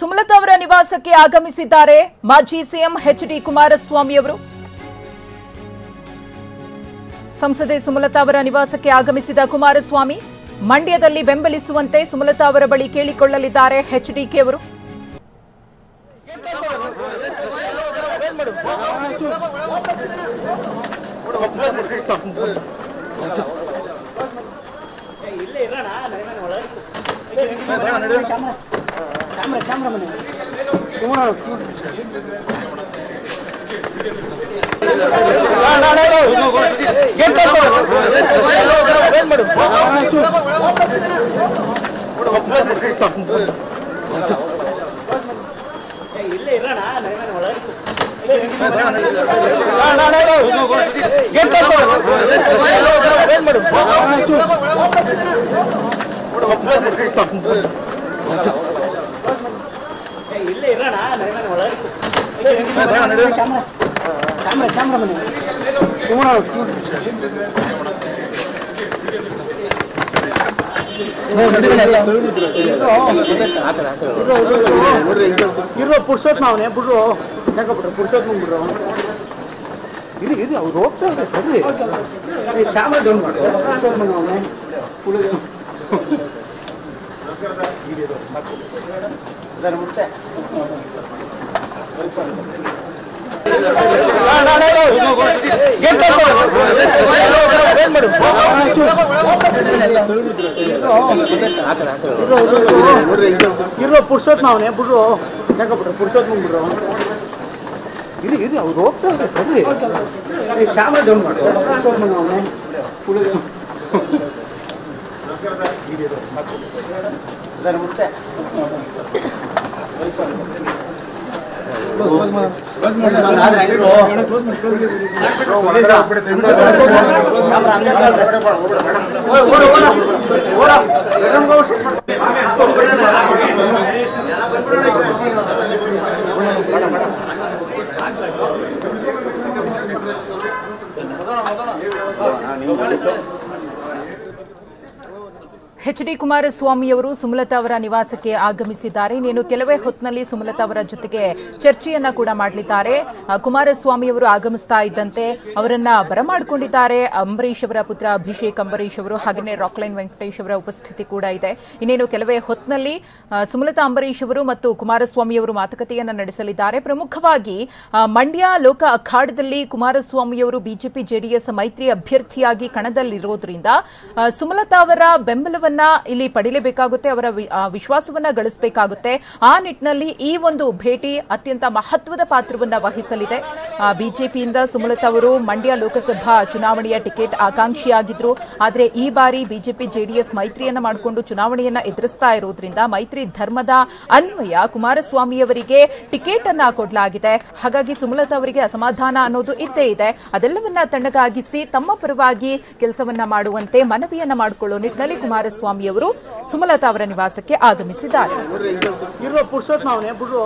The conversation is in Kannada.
ಸುಮಲತಾ ಅವರ ನಿವಾಸಕ್ಕೆ ಆಗಮಿಸಿದ್ದಾರೆ ಮಾಜಿ ಸಿಎಂ ಎಚ್.ಡಿ. ಕುಮಾರಸ್ವಾಮಿ ಅವರು. ಸಂಸದೆ ಸುಮಲತಾ ಅವರ ನಿವಾಸಕ್ಕೆ ಆಗಮಿಸಿದ ಕುಮಾರಸ್ವಾಮಿ ಮಂಡ್ಯದಲ್ಲಿ ಬೆಂಬಲಿಸುವಂತೆ ಸುಮಲತಾ ಅವರ ಬಳಿ ಕೇಳಿಕೊಳ್ಳಲಿದ್ದಾರೆ ಎಚ್.ಡಿ.ಕೆ ಅವರು. ಪುರುಷೋತ್ಮವನೇ ಬಿಡ್ರು ಯಾಕಬಿಟ್ರು ಪುರುಷೋತ್ಮ ಬಿಡ್ರು ಇದು ಅವ್ರು ಹೋಗ್ತಾರೆ ಸರಿ ಕ್ಯಾಮ್ರಾ ಡೌನ್ ಮಾಡಿ ಪುರುಷೋತ್ಮವನೇ ನಮಸ್ತೆ ಇರೋ ಪುರುಷೋತ್ಮವನೇ ಬಿಡ್ರು ಯಾಕಬಿಟ್ರು ಪುರುಷೋತ್ಮ ಬಿಡ್ರು ಇದು ಅವ್ರು ಹೋಗ್ತಾರೆ ಸರಿ ಕ್ಯಾಮ್ರಾ ಡೌನ್ ಮಾಡಿ ಪುರುಷೋತ್ಮವನೇ ನಮಸ್ತೆ ಎಚ್.ಡಿ. ಕುಮಾರಸ್ವಾಮಿ ಅವರು ಸುಮಲತಾ ಅವರ ನಿವಾಸಕ್ಕೆ ಆಗಮಿಸಿದ್ದಾರೆ. ಇನ್ನೇನು ಕೆಲವೇ ಹೊತ್ತಿನಲ್ಲಿ ಸುಮಲತಾ ಅವರ ಜೊತೆಗೆ ಚರ್ಚೆಯನ್ನ ಕೂಡ ಮಾಡಲಿದ್ದಾರೆ. ಕುಮಾರಸ್ವಾಮಿ ಅವರು ಆಗಮಿಸ್ತಾ ಇದ್ದಂತೆ ಅವರನ್ನ ಬರಮಾಡಿಕೊಂಡಿದ್ದಾರೆ ಅಂಬರೀಶ್ ಅವರ ಪುತ್ರ ಅಭಿಷೇಕ್ ಅಂಬರೀಶ್ ಅವರು, ಹಾಗೆಯೇ ರಾಕ್ಲೈನ್ ವೆಂಕಟೇಶ್ ಅವರ ಉಪಸ್ಥಿತಿ ಕೂಡ ಇದೆ. ಇನ್ನೇನು ಕೆಲವೇ ಹೊತ್ತಿನಲ್ಲಿ ಸುಮಲತಾ ಅಂಬರೀಶ್ ಅವರು ಮತ್ತು ಕುಮಾರಸ್ವಾಮಿ ಅವರು ಮಾತುಕತೆಯನ್ನ ನಡೆಸಲಿದ್ದಾರೆ. ಪ್ರಮುಖವಾಗಿ ಮಂಡ್ಯ ಲೋಕ ಅಖಾಡದಲ್ಲಿ ಕುಮಾರಸ್ವಾಮಿ ಅವರು ಬಿಜೆಪಿ ಜೆಡಿಎಸ್ ಮೈತ್ರಿ ಅಭ್ಯರ್ಥಿಯಾಗಿ ಕಣದಲ್ಲಿರೋದ್ರಿಂದ ಸುಮಲತಾ ಅವರ ಬೆಂಬಲವನ್ನು ಇಲ್ಲಿ ಪಡೆಯಲೇಬೇಕಾಗುತ್ತೆ, ಅವರ ವಿಶ್ವಾಸವನ್ನ ಗಳಿಸಬೇಕಾಗುತ್ತೆ. ಆ ನಿಟ್ಟಿನಲ್ಲಿ ಈ ಒಂದು ಭೇಟಿ ಅತ್ಯಂತ ಮಹತ್ವದ ಪಾತ್ರವನ್ನ ವಹಿಸಲಿದೆ. ಬಿಜೆಪಿಯಿಂದ ಸುಮಲತಾ ಅವರು ಮಂಡ್ಯ ಲೋಕಸಭಾ ಚುನಾವಣೆಯ ಟಿಕೆಟ್ ಆಕಾಂಕ್ಷಿಯಾಗಿದ್ರು. ಆದರೆ ಈ ಬಾರಿ ಬಿಜೆಪಿ ಜೆಡಿಎಸ್ ಮೈತ್ರಿಯನ್ನ ಮಾಡಿಕೊಂಡು ಚುನಾವಣೆಯನ್ನ ಎದುರಿಸ್ತಾ ಇರೋದ್ರಿಂದ ಮೈತ್ರಿ ಧರ್ಮದ ಅನ್ವಯ ಕುಮಾರಸ್ವಾಮಿ ಅವರಿಗೆ ಟಿಕೆಟ್ ಅನ್ನ ಕೊಡಲಾಗಿದೆ. ಹಾಗಾಗಿ ಸುಮಲತಾ ಅವರಿಗೆ ಅಸಮಾಧಾನ ಅನ್ನೋದು ಇದ್ದೇ ಇದೆ. ಅದೆಲ್ಲವನ್ನ ತಣ್ಣಗಾಗಿಸಿ ತಮ್ಮ ಪರವಾಗಿ ಕೆಲಸವನ್ನ ಮಾಡುವಂತೆ ಮನವಿಯನ್ನ ಮಾಡಿಕೊಳ್ಳೋ ನಿಟ್ಟಿನಲ್ಲಿ ಕುಮಾರಸ್ವಾಮಿ ಅವರು ಸುಮಲತಾ ಅವರ ನಿವಾಸಕ್ಕೆ ಆಗಮಿಸಿದ್ದಾರೆ. ಇರೋ ಪುರುಷೋತ್ಮವನೇ ಬಿಡ್ರು